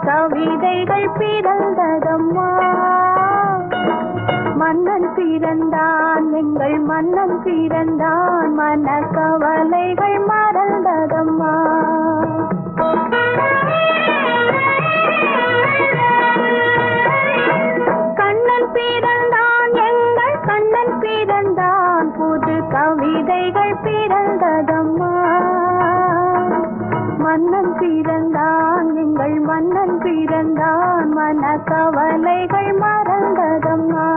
கவிதைகள் பிறந்ததம்மா. மன்னன் பிறந்தான், எங்கள் மன்னன் பிறந்தான், மன கவலைகள் மறந்ததம்மா. கண்ணன் பிறந்தான், எங்கள் கண்ணன் பிறந்தான், புது கவிதைகள் பிறந்ததம்மா. மன்னன் பிறந்தான், எங்கள் மன்னன் பிறந்தான், மன கவலைகள் மறந்ததம்மா.